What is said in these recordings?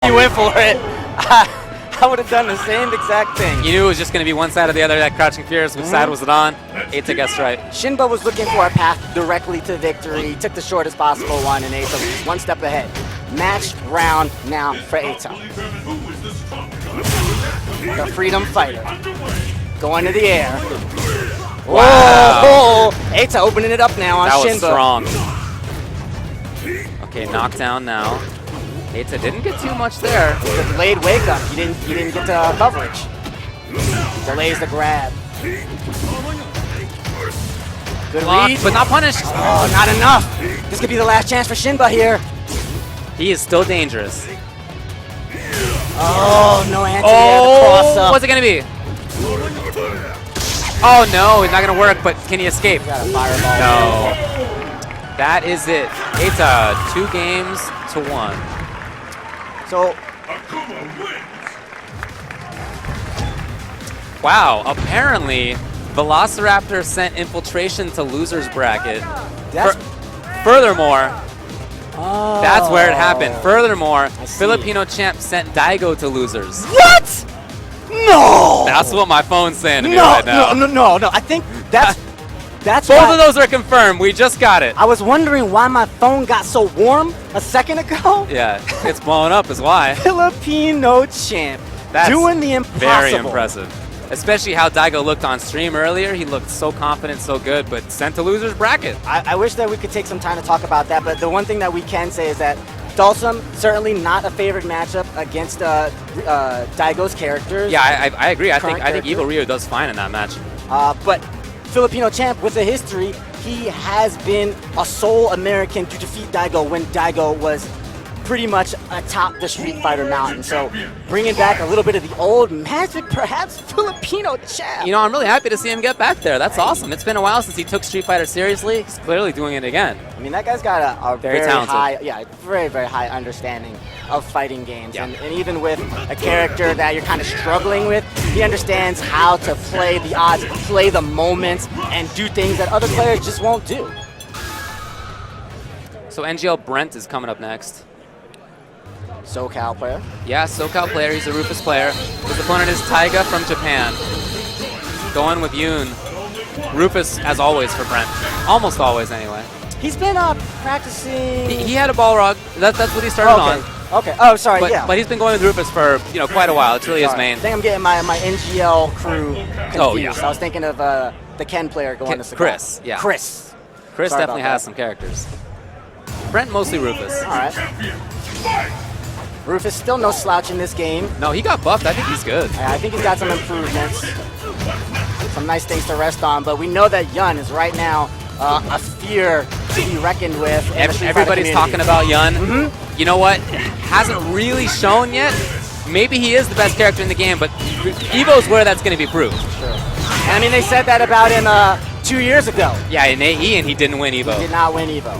You went for it. I would have done the same exact thing. You knew it was just going to be one side or the other, that Crouching Fierce. Which side was it on? Eita guessed right. Shinba was looking for a path directly to victory. He took the shortest possible one, and Eita was one step ahead. Match round now for Eita. The Freedom Fighter. Going to the air. Wow. Whoa! Eita opening it up now on Shinba. That was strong. Okay, knockdown now. Eita didn't get too much there. The delayed wake up. He didn't get coverage. Delays the grab. Good read, but not punished. Oh, not enough. This could be the last chance for Shinba here. He is still dangerous. Oh, no anti-air, the cross up. What's it gonna be? Oh no, it's not gonna work, but can he escape? Got a fireball. No. That is it. Eita, 2 games to 1. So, wow, apparently Velociraptor sent infiltration to loser's bracket. Furthermore, that's where it happened. Furthermore, Filipino champ sent Daigo to losers. What? No! That's what my phone's saying to me right now. No. I think that's both of those are confirmed. We just got it. I was wondering why my phone got so warm a second ago. Yeah, it's blowing up is why. Filipino champ. That's doing the impossible. Very impressive. Especially how Daigo looked on stream earlier. He looked so confident, so good, but sent to loser's bracket. I wish that we could take some time to talk about that, but the one thing that we can say is that Dhalsim, certainly not a favorite matchup against Daigo's characters. Yeah, I agree. I think Evil Ryu does fine in that match. But Filipino champ with a history, he has been a sole American to defeat Daigo when Daigo was pretty much atop the Street Fighter mountain. So bringing back a little bit of the old magic, perhaps Filipino champ. You know, I'm really happy to see him get back there. That's awesome. It's been a while since he took Street Fighter seriously. He's clearly doing it again. I mean, that guy's got a very talented. high, very high understanding of fighting games. Yeah. And even with a character that you're kind of struggling with, he understands how to play the odds, play the moments, and do things that other players just won't do. So NGL Brent is coming up next. SoCal player? Yeah, SoCal player. He's a Rufus player. His opponent is Tiga from Japan. Going with Yoon. Rufus, as always, for Brent. Almost always, anyway. He's been practicing... He had a Balrog. That's what he started on. Okay. Oh, sorry, But he's been going with Rufus for quite a while. It's really his main. I think I'm getting my NGL crew confused. Oh, yeah. I was thinking of the Ken player going to SoCal. Chris, yeah. Chris Definitely has some characters. Brent, mostly Rufus. All right. Rufus still no slouch in this game. No, he got buffed. I think he's good. I think he's got some improvements. Some nice things to rest on, but we know that Yun is right now a fear to be reckoned with. Everybody's talking about Yun. You know what? Hasn't really shown yet. Maybe he is the best character in the game, but Evo's where that's going to be proved. Sure. And I mean, they said that about him 2 years ago. Yeah, in AE, and he didn't win Evo. He did not win Evo.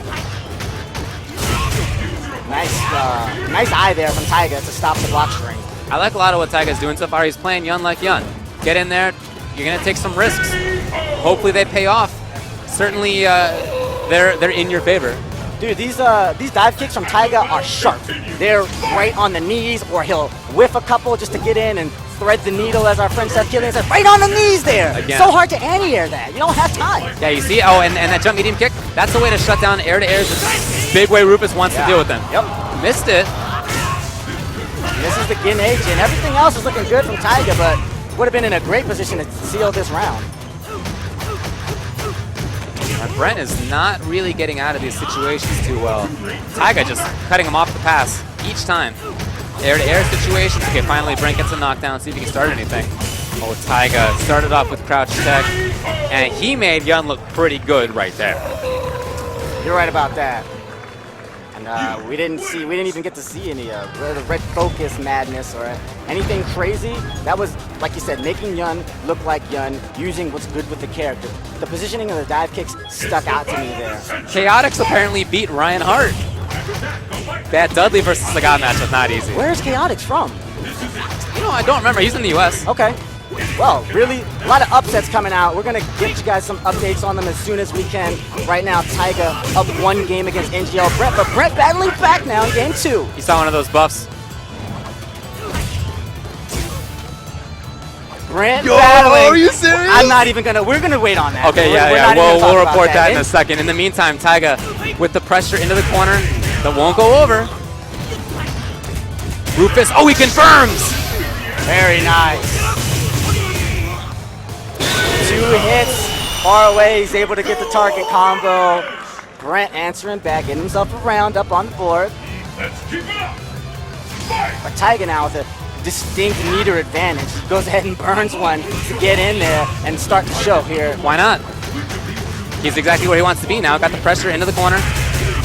Nice eye there from Tiga to stop the block string. I like a lot of what Tiga's doing so far. He's playing Yun like Yun. Get in there. You're going to take some risks. Hopefully they pay off. Certainly they're in your favor. Dude, these dive kicks from Tiga are sharp. They're right on the knees, or he'll whiff a couple just to get in and thread the needle, as our friend Seth Killian said, right on the knees there. Again. So hard to anti-air that. You don't have time. Yeah, you see? Oh, and that jump medium kick, that's the way to shut down air-to-airs. The big way Rufus wants to deal with them. Yep. Missed it. This is the Gin H, and everything else is looking good from Tiga, but would have been in a great position to seal this round. And Brent is not really getting out of these situations too well. Tiga just cutting him off the pass each time. Air-to-air situations. Okay, finally Brent gets a knockdown. See if he can start anything. Oh, Tiga started off with crouch tech, and he made Yun look pretty good right there. You're right about that. And we didn't even get to see any the red focus madness or anything crazy. That was, like you said, making Yun look like Yun, using what's good with the character. The positioning of the dive kicks stuck out to me there. Chaotix apparently beat Ryan Hart. That Dudley versus Sagat match was not easy. Where's Chaotix from? You know, I don't remember. He's in the US. Okay. Well, really, a lot of upsets coming out. We're going to get you guys some updates on them as soon as we can. Right now, Tiga up 1 game against NGL Brent, but Brent battling back now in game 2. He saw one of those buffs. Brent Yo, battling. are you serious? I'm not even gonna. We're gonna wait on that. Okay, We're yeah. not even gonna We'll talk about report that in a second. In the meantime, Tiga with the pressure into the corner that won't go over. Rufus, oh, he confirms! Very nice. 2 hits, far away. He's able to get the target combo. Brent answering back, getting himself a round up on the board. But Tiga now with a distinct meter advantage. He goes ahead and burns one to get in there and start the show here. Why not? He's exactly where he wants to be now. Got the pressure into the corner.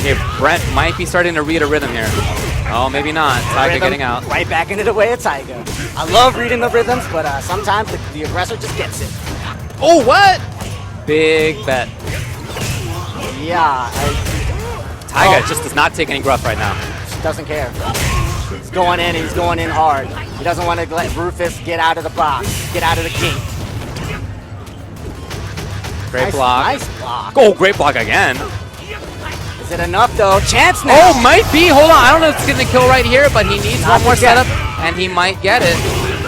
Okay, Brent might be starting to read a rhythm here. Oh, maybe not. Tiga getting out. Right back into the way of Tiga. I love reading the rhythms, but sometimes the aggressor just gets it. Oh, what? Big bet. Yeah. Tiga just does not take any gruff right now. Doesn't care. He's going in, he's going in hard. He doesn't want to let Rufus get out of the box, get out of the gate. Great block. Nice block. Oh, great block again. Is it enough though? Chance now. Oh, might be. Hold on. I don't know if it's going to kill right here, but he needs one more setup, and he might get it.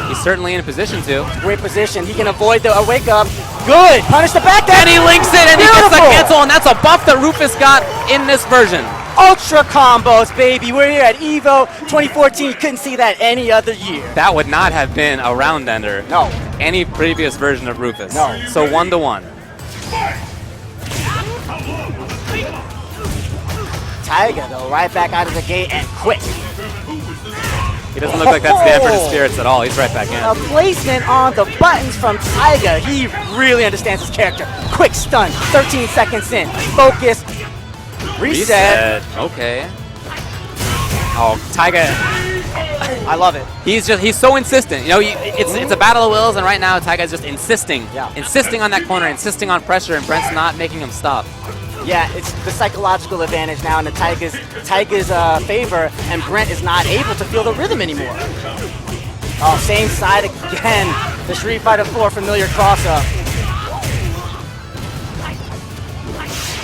He's certainly in a position to. Great position. He can avoid the wake up. Good. Punish the back down. And he links it, and Beautiful. he gets the cancel, and that's a buff that Rufus got in this version. Ultra combos, baby. We're here at EVO 2014. You couldn't see that any other year. That would not have been a round ender. No. Any previous version of Rufus. No. So 1-1. Tiga though, right back out of the gate and quick. He doesn't look like that's dampened his spirits at all. He's right back in. A placement on the buttons from Tiga. He really understands his character. Quick stun, 13 seconds in. Focus. Reset. Okay. Oh, Tiga. I love it. He's so insistent. You know, it's a battle of wills, and right now Tiga's just insisting. Yeah. Insisting on that corner, insisting on pressure, and Brent's not making him stop. Yeah, it's the psychological advantage now in the Tiga's favor, and Brent is not able to feel the rhythm anymore. Oh, same side again. The Street Fighter 4 familiar cross-up.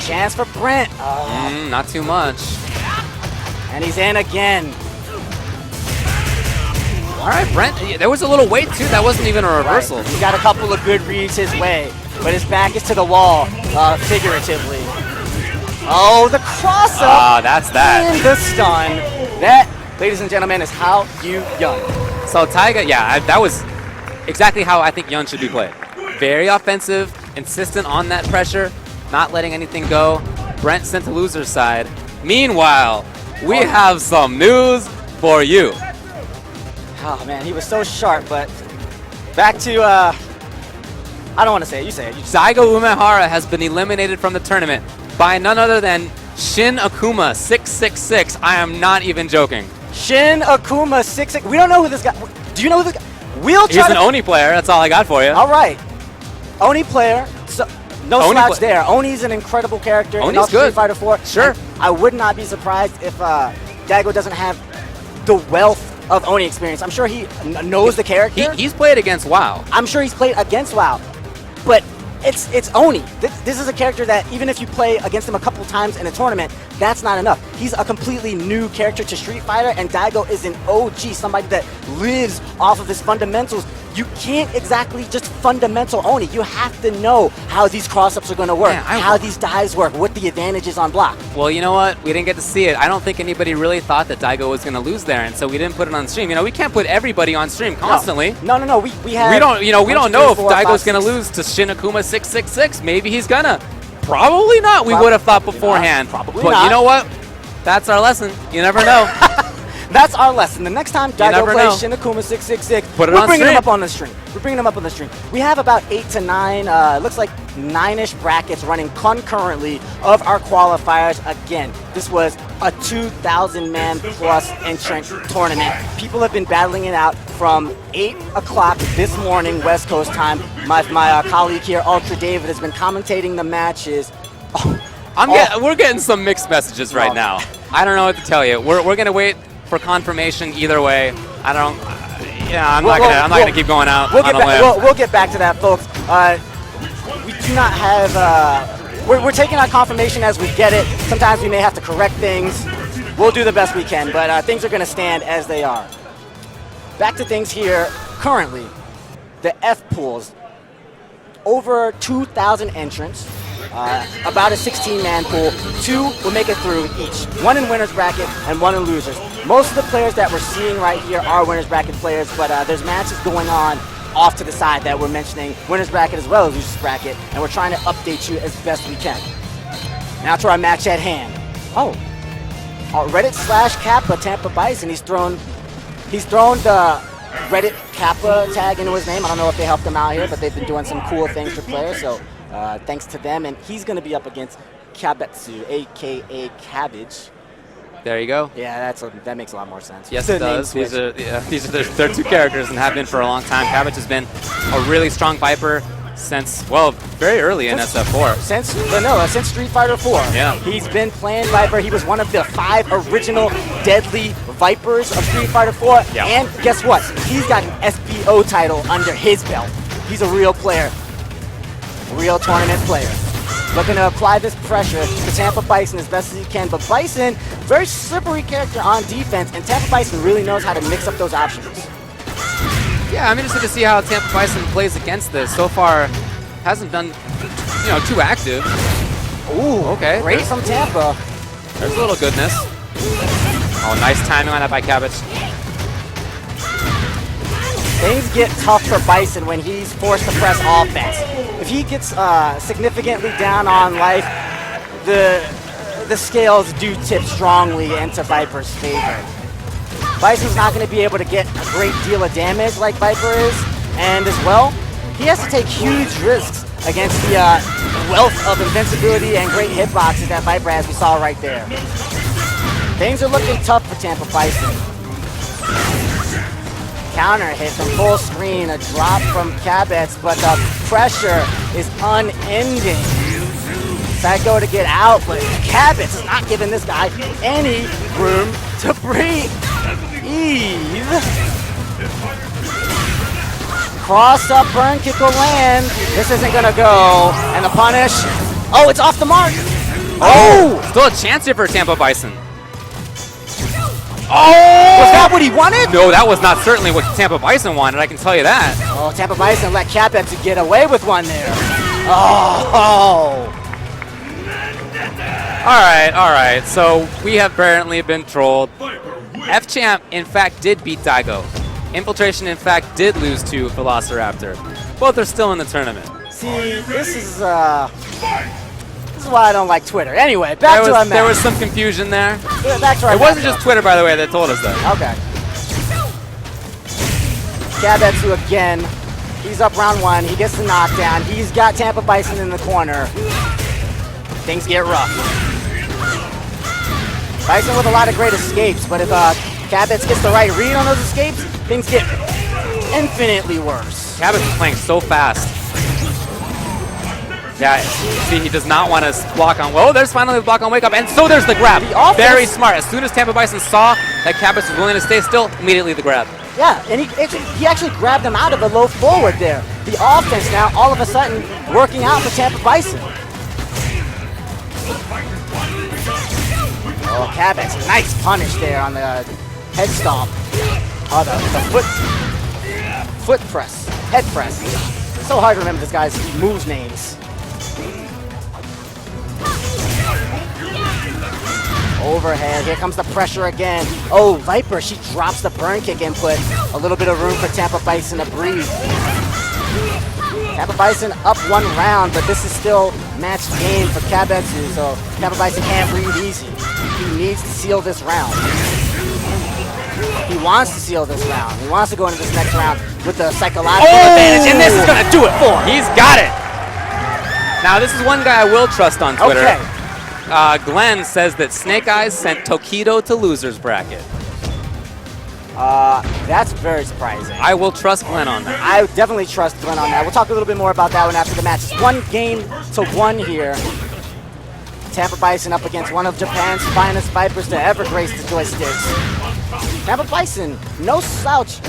Chance for Brent. Not too much. And he's in again. All right, Brent, there was a little wait, too. That wasn't even a reversal. Right. He got a couple of good reads his way, but his back is to the wall, figuratively. Oh, the cross-up. Ah, that's that. And the stun. That, ladies and gentlemen, is how you Yun. So Tiga, yeah, that was exactly how I think Yun should be played. Very offensive, insistent on that pressure, not letting anything go. Brent sent to loser's side. Meanwhile, we have some news for you. Oh, man, he was so sharp, but back to, I don't want to say it. You say it. Daigo Umehara has been eliminated from the tournament by none other than Shin Akuma 666. I am not even joking. Shin Akuma 66. We don't know who this guy. Do you know who this guy? We'll try. He's an Oni player. That's all I got for you. All right, Oni player. So no Oni slouch there. Oni's an incredible character. Oni's in Ultra good. Street Fighter 4. Sure. And I would not be surprised if Daigo doesn't have the wealth of Oni experience. I'm sure he knows the character. He's played against WoW. I'm sure he's played against WoW, but it's Oni. This is a character that even if you play against him a couple times in a tournament, that's not enough. He's a completely new character to Street Fighter, and Daigo is an OG, somebody that lives off of his fundamentals. You can't exactly just fundamental Oni. You have to know how these cross-ups are going to work, how these dives work, what the advantage is on block. Well, you know what? We didn't get to see it. I don't think anybody really thought that Daigo was going to lose there, and so we didn't put it on stream. You know, we can't put everybody on stream constantly. No. We have. We don't know if Daigo's going to lose to Shin Akuma 666. Maybe he's gonna. Probably not. We would have thought beforehand. Probably but not. You know what? That's our lesson. You never know. That's our lesson. The next time Daigo know. plays Shin Akuma 666, Put it we're on bringing stream. him up on the stream. We're bringing him up on the stream. We have about 8 to 9, looks like 9-ish brackets running concurrently of our qualifiers. Again, this was a 2,000-man plus entrant tournament. People have been battling it out from 8 o'clock this morning, West Coast time. My colleague here, Ultra David, has been commentating the matches. We're getting some mixed messages right now. I don't know what to tell you. We're gonna wait for confirmation either way. I'm not gonna keep going out on a limb. We'll get back to that, folks. We do not have. We're taking our confirmation as we get it. Sometimes we may have to correct things. We'll do the best we can, but things are going to stand as they are. Back to things here currently. the F pools. Over 2,000 entrants, about a 16-man pool. 2 will make it through each. 1 in winner's bracket and 1 in losers. Most of the players that we're seeing right here are winner's bracket players, but there's matches going on off to the side that we're mentioning, winner's bracket as well as losers bracket, and we're trying to update you as best we can. Now to our match at hand. Reddit/Kappa Tampa Bison. He's thrown the Reddit Kappa tag into his name. I don't know if they helped him out here, but they've been doing some cool things for players, so thanks to them. And he's going to be up against Ketsu, a.k.a. Cabbage. There you go. Yeah, that makes a lot more sense. Yes, it does. These are their 2 characters and have been for a long time. Cabbage has been a really strong Viper since, well, very early in SF4. Since Street Fighter 4. Yeah. He's been playing Viper. He was one of the 5 original deadly Vipers of Street Fighter 4. Yeah. And guess what? He's got an SPO title under his belt. He's a real player. A real tournament player. Looking to apply this pressure to Tampa Bison as best as he can. But Bison, very slippery character on defense, and Tampa Bison really knows how to mix up those options. Yeah, I'm interested to see how Tampa Bison plays against this. So far, hasn't done, too active. Ooh, okay. Great from Tampa. There's a little goodness. Oh, nice timing on that by Cabbage. Things get tough for Bison when he's forced to press offense. If he gets significantly down on life, the scales do tip strongly into Viper's favor. Bison's not going to be able to get a great deal of damage like Viper is, and as well, he has to take huge risks against the wealth of invincibility and great hitboxes that Viper has, we saw right there. Things are looking tough for Tampa Bison. Counter hit from full screen, a drop from Cabets, but the pressure is unending. Psycho to get out, but Cabets is not giving this guy any room to breathe. Eve. Cross up, burn kick will land. This isn't gonna go. And the punish. Oh, it's off the mark. Oh! Still a chance here for Tampa Bison. Oh! Was that what he wanted? No, that was not certainly what Tampa Bison wanted, I can tell you that. Oh, Tampa Bison let Capet get away with one there. Oh! All right. So we have apparently been trolled. F-Champ, in fact, did beat Daigo. Infiltration, in fact, did lose to Velociraptor. Both are still in the tournament. See, this is why I don't like Twitter. Anyway, back to our match. There was some confusion there. Back to our It wasn't just Twitter, by the way, that told us that. Okay. Kabetsu again. He's up round 1. He gets the knockdown. He's got Tampa Bison in the corner. Things get rough. Bison with a lot of great escapes, but if Cabets gets the right read on those escapes, things get infinitely worse. Cabets is playing so fast. Yeah, see, he does not want to block on. Whoa, there's finally the block on wake up, and so there's the grab. Very smart. As soon as Tampa Bison saw that Cabets was willing to stay still, immediately the grab. Yeah, and he actually grabbed him out of a low forward there. The offense now, all of a sudden, working out for Tampa Bison. Oh, Cabets, nice punish there on the head stomp. Oh, the foot press, head press. It's so hard to remember this guy's moves names. Overhead, here comes the pressure again. Oh, Viper, she drops the burn kick input. A little bit of room for Tampa Bison to breathe. Tampa Bison up 1 round, but this is still match game for Kabetsu, so Tampa Bison can't breathe easy. He needs to seal this round. He wants to seal this round. He wants to go into this next round with the psychological advantage, and this is going to do it for him. He's got it. Now, this is one guy I will trust on Twitter. Okay. Glenn says that Snake Eyes sent Tokido to loser's bracket. That's very surprising. I will trust Glenn on that. I definitely trust Glenn on that. We'll talk a little bit more about that one after the match. It's 1-1 here. Tampa Bison up against one of Japan's finest Vipers to ever grace the joysticks. Tampa Bison, no slouch.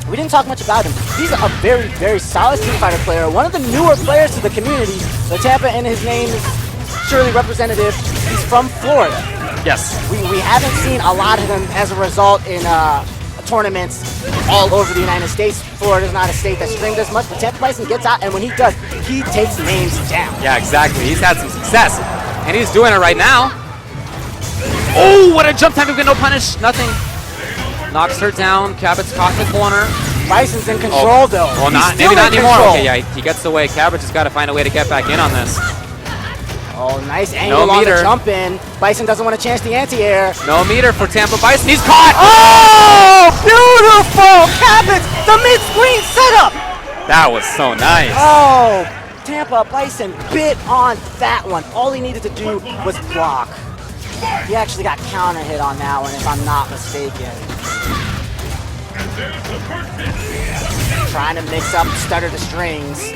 We didn't talk much about him. He's a very, very solid Street Fighter player. One of the newer players to the community. The Tampa, and his name is surely representative. He's from Florida. Yes. We haven't seen a lot of him as a result in tournaments all over the United States. Florida's not a state that streamed as much, but Tampa Bison gets out, and when he does, he takes names down. Yeah, exactly. He's had some success, and he's doing it right now. Oh, what a jump time to get no punish. Nothing. Knocks her down. Cabot's caught in the corner. Bison's in control, though. Well, maybe not anymore. Okay, yeah, he gets away. Cabot just got to find a way to get back in on this. Oh, nice angle on the jump in. Bison doesn't want to chance the anti-air. No meter for Tampa Bison. He's caught. Oh, beautiful! Cabot, the mid-screen setup. That was so nice. Oh, Tampa Bison bit on that one. All he needed to do was block. He actually got counter hit on that one, if I'm not mistaken. Trying to mix up, stutter the strings.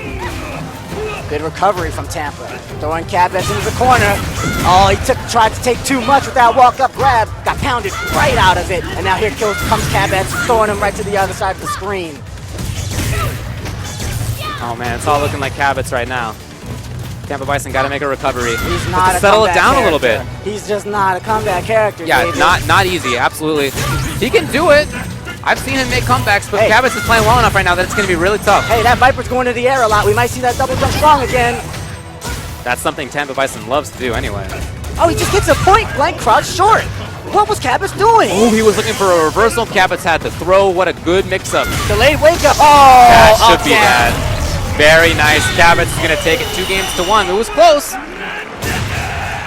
Good recovery from Tampa. Throwing Cabot into the corner. Oh, he tried to take too much with that walk-up grab. Got pounded right out of it. And now here comes Cabot, throwing him right to the other side of the screen. Oh man, it's all looking like Cabot's right now. Tampa Bison got to make a recovery. He's not a settle it down character. A little bit. He's just not a comeback character. Yeah, David. not easy. Absolutely, he can do it. I've seen him make comebacks, but Cabot is playing well enough right now that it's going to be really tough. Hey, that Viper's going to the air a lot. We might see that double jump strong again. That's something Tampa Bison loves to do anyway. Oh, he just gets a point blank crouch short. What was Cabot doing? Oh, he was looking for a reversal. Cabot's had to throw. What a good mix-up. Delayed wake up. Oh, that should be that. Very nice. Cabot's going to take it 2-1. It was close.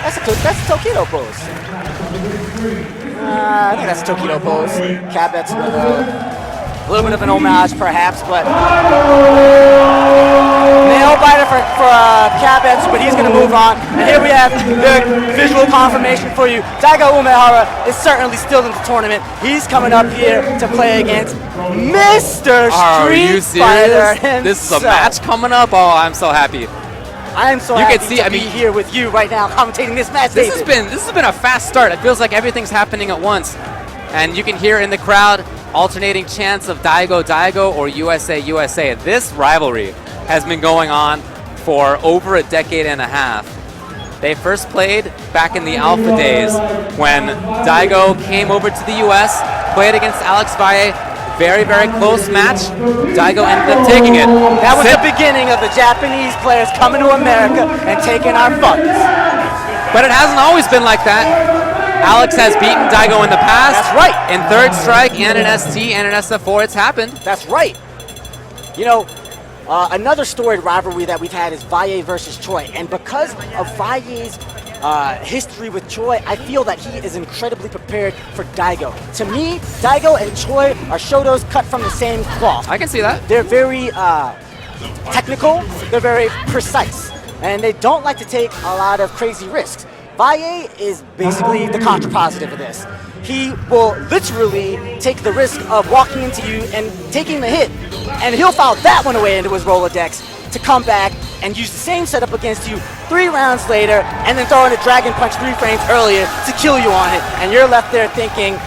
That's a Tokido pose. I think that's a Tokido pose. Cabot's with a little bit of an homage, perhaps, but nail biter for Cabot, but he's going to move on. And here we have the visual confirmation for you. Daigo Umehara is certainly still in the tournament. He's coming up here to play against Mr. Street Fighter himself. This is a match coming up. Oh, I'm so happy. I'm so happy to be here with you right now, commentating this match. This has been a fast start. It feels like everything's happening at once, and you can hear in the crowd alternating chants of Daigo, Daigo, or USA, USA. This rivalry has been going on for over a decade and a half. They first played back in the Alpha days when Daigo came over to the US, played against Alex Valle. Very, very close match. Daigo ended up taking it. That was the beginning of the Japanese players coming to America and taking our funds. But it hasn't always been like that. Alex has beaten Daigo in the past. That's right. In Third Strike and in ST and in SF4, it's happened. That's right. You know, another storied rivalry that we've had is Valle versus Choi. And because of Valle's history with Choi, I feel that he is incredibly prepared for Daigo. To me, Daigo and Choi are Shotos cut from the same cloth. I can see that. They're very technical, they're very precise, and they don't like to take a lot of crazy risks. Valle is basically the contrapositive of this. He will literally take the risk of walking into you and taking the hit, and he'll file that one away into his Rolodex to come back and use the same setup against you 3 rounds later, and then throw in a Dragon Punch 3 frames earlier to kill you on it, and you're left there thinking,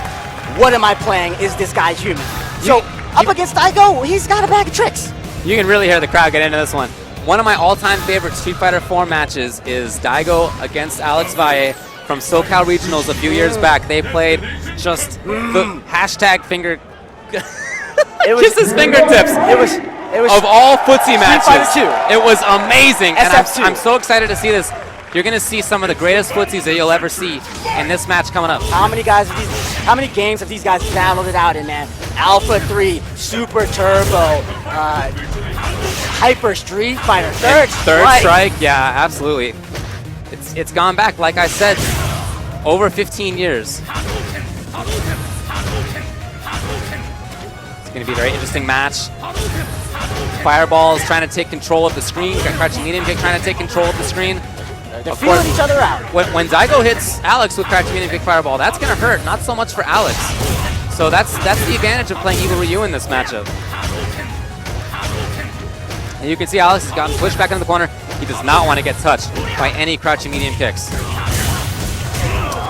what am I playing? Is this guy human? So up against Daigo, he's got a bag of tricks. You can really hear the crowd get into this one. One of my all-time favorite Street Fighter 4 matches is Daigo against Alex Valle from SoCal Regionals a few years back. They played just the hashtag finger... Kiss his fingertips. It was of all footsie matches. Street Fighter 2. It was amazing. And SF2. I'm so excited to see this. You're going to see some of the greatest footsies that you'll ever see in this match coming up. How many games have these guys battled it out in, man? Alpha 3, Super Turbo, Hyper Street Fighter, Third Strike, yeah, absolutely. It's gone back, like I said, over 15 years. It's going to be a very interesting match. Fireball is trying to take control of the screen. Got crouching medium kick trying to take control of the screen. They're feeling each other out. When Daigo hits Alex with crouching medium kick fireball, that's going to hurt. Not so much for Alex. So that's the advantage of playing Evil Ryu in this matchup. And you can see Alex has gotten pushed back into the corner. He does not want to get touched by any crouching medium kicks.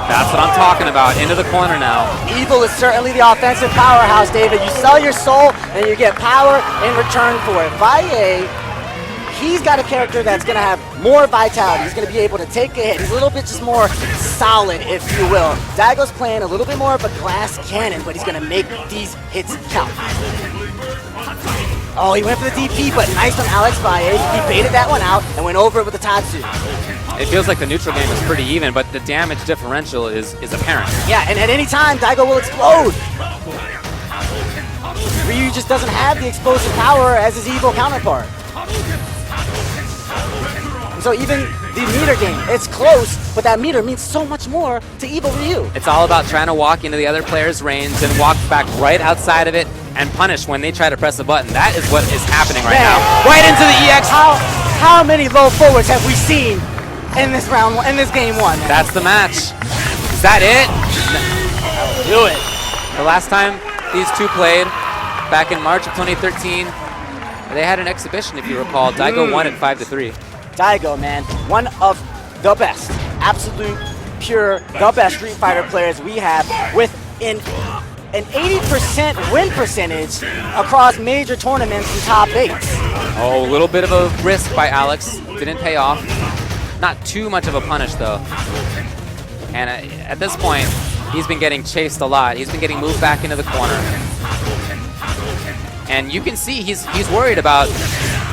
That's what I'm talking about. Into the corner now. Evil is certainly the offensive powerhouse, David. You sell your soul and you get power in return for it. Valle, he's got a character that's going to have more vitality. He's going to be able to take a hit. He's a little bit just more solid, if you will. Daigo's playing a little bit more of a glass cannon, but he's going to make these hits count. Oh, he went for the DP, but nice from Alex Valle. He baited that one out and went over it with the Tatsu. It feels like the neutral game is pretty even, but the damage differential is apparent. Yeah, and at any time, Daigo will explode. Ryu just doesn't have the explosive power as his evil counterpart. And so even the meter game, it's close, but that meter means so much more to evil Ryu. It's all about trying to walk into the other player's range and walk back right outside of it and punish when they try to press a button. That is what is happening right now. Right into the EX. How many low forwards have we seen in this round, in this game one? Man? That's the match. Is that it? Do it. The last time these two played, back in March of 2013, they had an exhibition, if you recall. Daigo won at 5-3. Daigo, man, one of the best, absolute, pure, the best Street Fighter players we have, with an 80% win percentage across major tournaments and top 8s. Oh, a little bit of a risk by Alex. Didn't pay off. Not too much of a punish, though. And at this point, he's been getting chased a lot. He's been getting moved back into the corner. And you can see he's worried about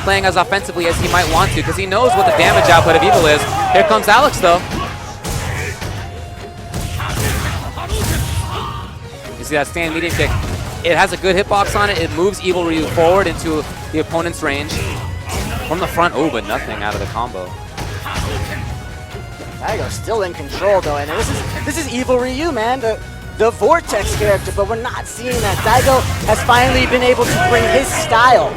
playing as offensively as he might want to, because he knows what the damage output of Evil is. Here comes Alex, though. You see that stand medium kick? It has a good hitbox on it. It moves Evil Ryu forward into the opponent's range. From the front, oh, but nothing out of the combo. Daigo's still in control, though, and this is evil Ryu, man. The Vortex character, but we're not seeing that. Daigo has finally been able to bring his style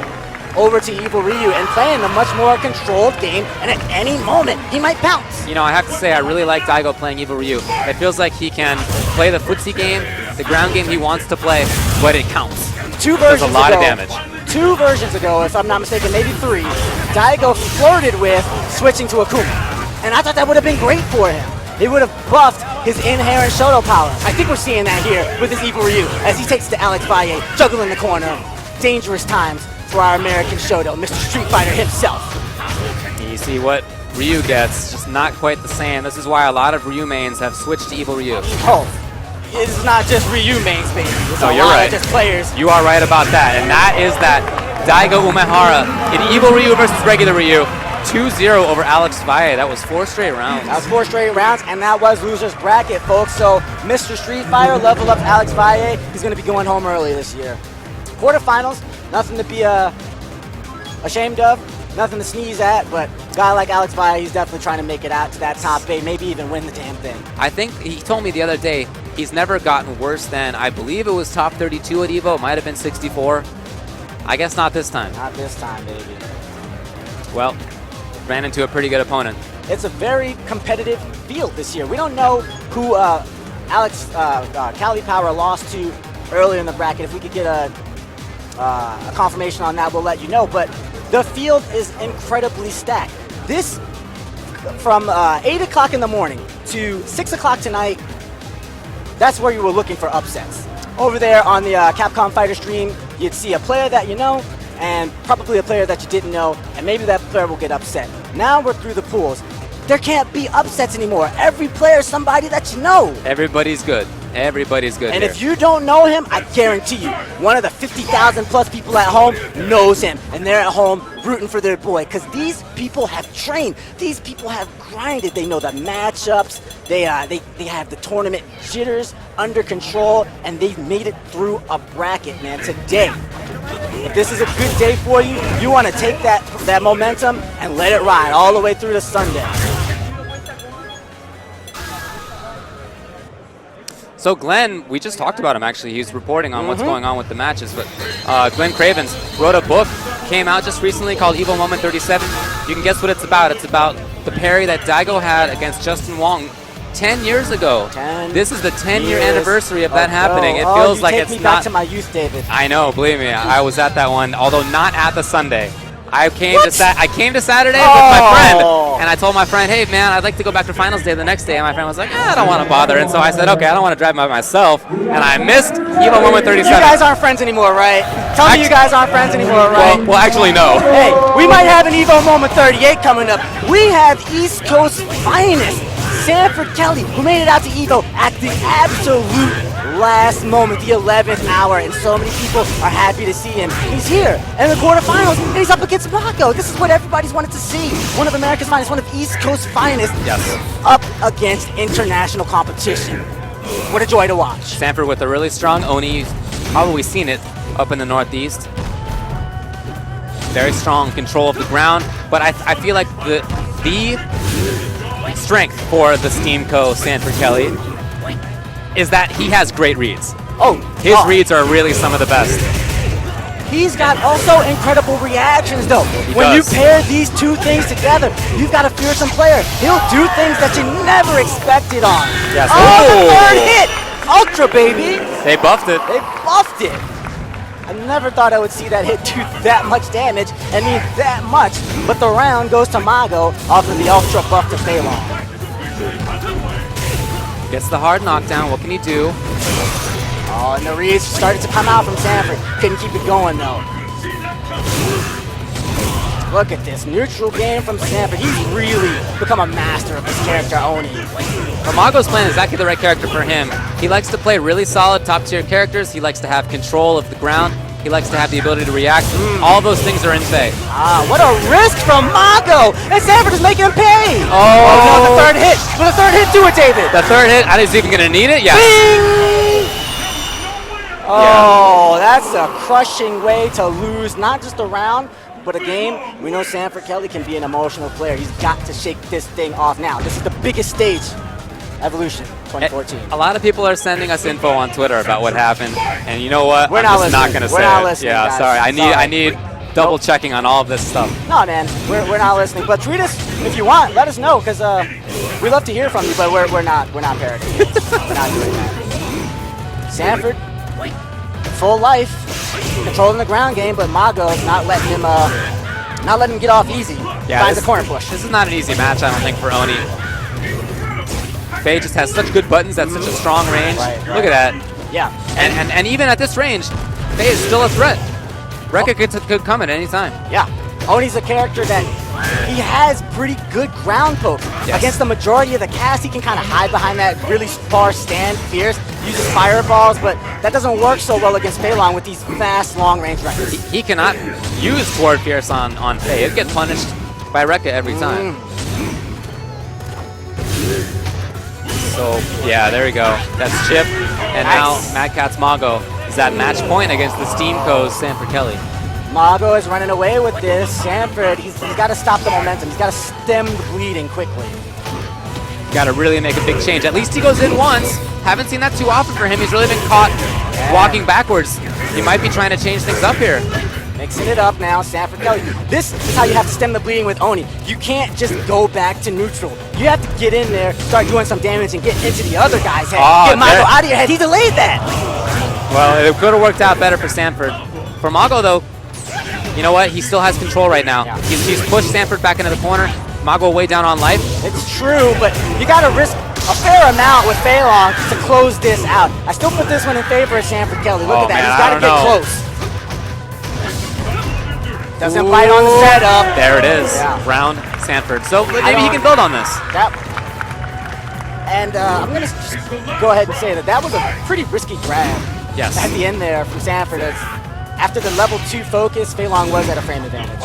over to evil Ryu and playing a much more controlled game, and at any moment, he might bounce. You know, I have to say, I really like Daigo playing evil Ryu. It feels like he can play the footsie game, the ground game he wants to play, but it counts. Two versions Does a lot of damage. 2 versions ago, if I'm not mistaken, maybe 3, Daigo flirted with switching to Akuma. And I thought that would have been great for him. It would have buffed his inherent Shoto power. I think we're seeing that here with his evil Ryu as he takes to Alex Valle, juggle in the corner. Dangerous times for our American Shoto, Mr. Street Fighter himself. You see what Ryu gets, just not quite the same. This is why a lot of Ryu mains have switched to evil Ryu. Oh, it's not just Ryu mains, baby. It's a you're lot right. of just players. You are right about that, and that is that Daigo Umehara in evil Ryu versus regular Ryu. 2-0 over Alex Valle. That was 4 straight rounds. That was 4 straight rounds, and that was loser's bracket, folks. So Mr. Street Fighter level up Alex Valle. He's going to be going home early this year. Quarterfinals, nothing to be ashamed of, nothing to sneeze at, but a guy like Alex Valle, he's definitely trying to make it out to that top 8, maybe even win the damn thing. I think he told me the other day he's never gotten worse than, I believe it was top 32 at EVO, it might have been 64. I guess not this time. Not this time, baby. Well, ran into a pretty good opponent. It's a very competitive field this year. We don't know who Alex Cali Power lost to earlier in the bracket. If we could get a confirmation on that, we'll let you know. But the field is incredibly stacked. This, from 8 o'clock in the morning to 6 o'clock tonight, that's where you were looking for upsets. Over there on the Capcom Fighter stream, you'd see a player that you know, and probably a player that you didn't know, and maybe that player will get upset. Now we're through the pools. There can't be upsets anymore. Every player is somebody that you know. Everybody's good. Everybody's good And here. if you don't know him, I guarantee you, one of the 50,000 plus people at home knows him, and they're at home rooting for their boy, because these people have trained. These people have grinded. They know the matchups. They have the tournament jitters under control, and they've made it through a bracket, man. Today, if this is a good day for you, you want to take that momentum and let it ride all the way through to Sunday. So Glenn, we just talked about him actually. He's reporting on what's going on with the matches. But Glenn Cravens wrote a book, came out just recently called Evil Moment 37. You can guess what it's about. It's about the parry that Daigo had against Justin Wong 10 years ago. This is the 10-year anniversary of that happening. It feels like it's take me not back to my youth, David. I know, believe me. I was at that one, although not at the Sunday. I came What? to Saturday with my friend, and I told my friend, hey man, I'd like to go back to finals day the next day, and my friend was like, I don't want to bother, and so I said, okay, I don't want to drive by myself, and I missed Evo moment 37. You guys aren't friends anymore, right? Tell me you guys aren't friends anymore, right? Well, actually, no. Hey, we might have an Evo moment 38 coming up. We have East Coast finest, Sanford Kelly, who made it out to Evo at the absolute last moment, the 11th hour, and so many people are happy to see him. He's here in the quarterfinals, and he's up against Mago. This is what everybody's wanted to see. One of America's finest, one of East Coast finest, up against international competition. What a joy to watch. Sanford with a really strong Oni. Probably seen it up in the Northeast. Very strong control of the ground, but I feel like the strength for the Steam Co. Sanford Kelly is that he has great reads. His reads are really some of the best. He's got also incredible reactions, though. When you pair these two things together, you've got a fearsome player. He'll do things that you never expected on. Yes. The third hit! Ultra, baby! They buffed it. They buffed it! I never thought I would see that hit do that much damage, and mean that much, but the round goes to Mago off of the Ultra buff to Phalon. Gets the hard knockdown, what can he do? Oh, and the reads started to come out from Sanford. Couldn't keep it going, though. Look at this neutral game from Sanford. He's really become a master of this character, Oni. Well, Mago's playing exactly the right character for him. He likes to play really solid top-tier characters. He likes to have control of the ground. He likes to have the ability to react. All those things are in play. What a risk from Mago! And Sanford is making him pay! Oh no, the third hit! Will the third hit do it, David? The third hit, I didn't even gonna need it? Yes. Bing! Oh, that's a crushing way to lose not just a round, but a game. We know Sanford Kelly can be an emotional player. He's got to shake this thing off now. This is the biggest stage. Evolution 2014. A lot of people are sending us info on Twitter about what happened, and you know what? We're I'm not just not gonna We're say not it. listening, Yeah, guys. sorry. I need double checking on all of this stuff. No, man, we're not listening. But tweet us if you want. Let us know, because we love to hear from you. But we're not parodying it. We're not doing that. Sanford, full life, controlling the ground game, but Mago's not letting him get off easy. Yeah, Finds the corner push. This is not an easy match, I don't think, for Oni. Faye just has such good buttons at such a strong range. Right. Look at that. Yeah. And even at this range, Faye is still a threat. Rekka could come at any time. Yeah. Oni's a character that he has pretty good ground poke. Yes. Against the majority of the cast, he can kind of hide behind that really far stand, fierce, uses fireballs, but that doesn't work so well against Phalon with these fast, long-range Rekkas. He cannot use Forward Fierce on Faye. He'd get punished by Rekka every time. So, yeah, there we go. That's Chip. And Nice. now Mad Catz Mago is at match point against the Steam Co.'s Sanford Kelly. Mago is running away with this. Sanford, he's got to stop the momentum. He's got to stem the bleeding quickly. Got to really make a big change. At least he goes in once. Haven't seen that too often for him. He's really been caught walking backwards. He might be trying to change things up here. Mixing it up now, Sanford Kelly. This is how you have to stem the bleeding with Oni. You can't just go back to neutral. You have to get in there, start doing some damage, and get into the other guy's head. Get Mago out of your head. He delayed that. Well, it could have worked out better for Sanford. For Mago, though, you know what? He still has control right now. Yeah. He's pushed Sanford back into the corner. Mago way down on life. It's true, but you got to risk a fair amount with Phalon to close this out. I still put this one in favor of Sanford Kelly. Look at that. Man, He's got to I get don't know. close. Doesn't bite on the setup. There it is. Yeah. Round Sanford. So maybe he can build on this. And I'm going to just go ahead and say that was a pretty risky grab. Yes. At the end there from Sanford. After the level 2 focus, Phalon was at a frame advantage.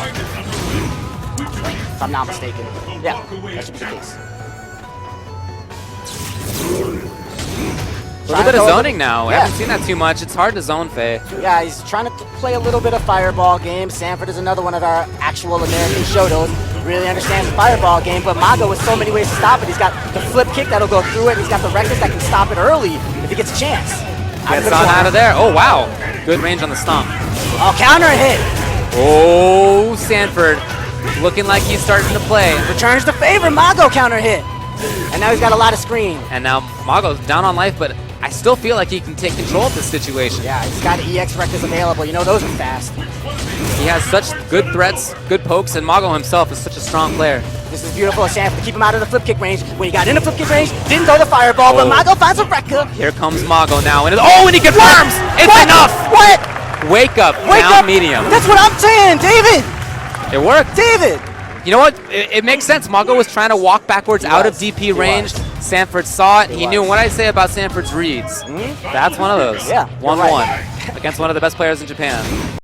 If I'm not mistaken. Yeah, that should be the case. A little bit of zoning now. I Yeah. haven't seen that too much. It's hard to zone Faye. Yeah, he's trying to play a little bit of fireball game. Sanford is another one of our actual American Shotos. Really understands the fireball game, but Mago with so many ways to stop it. He's got the flip kick that'll go through it. He's got the Rekkas that can stop it early if he gets a chance. Gets on out of there. Oh, wow. Good range on the stomp. Oh, counter hit. Oh, Sanford looking like he's starting to play. Returns the favor. Mago counter hit. And now he's got a lot of screen. And now Mago's down on life, but I still feel like he can take control of this situation. Yeah, he's got EX Reckless available. You know, those are fast. He has such good threats, good pokes, and Mago himself is such a strong player. This is beautiful. A chance to keep him out of the flip kick range. When he got in the flip kick range, didn't throw the fireball, but Mago finds a Rekka. Here comes Mago now. And and he confirms! It's enough! What? Wake up, Wake down up. medium. That's what I'm saying, David. It worked. David. You know what? It makes sense. Mago was trying to walk backwards out of DP range. Sanford saw it. He knew what I say about Sanford's reads. That's one of those. Yeah, 1-1 against one of the best players in Japan.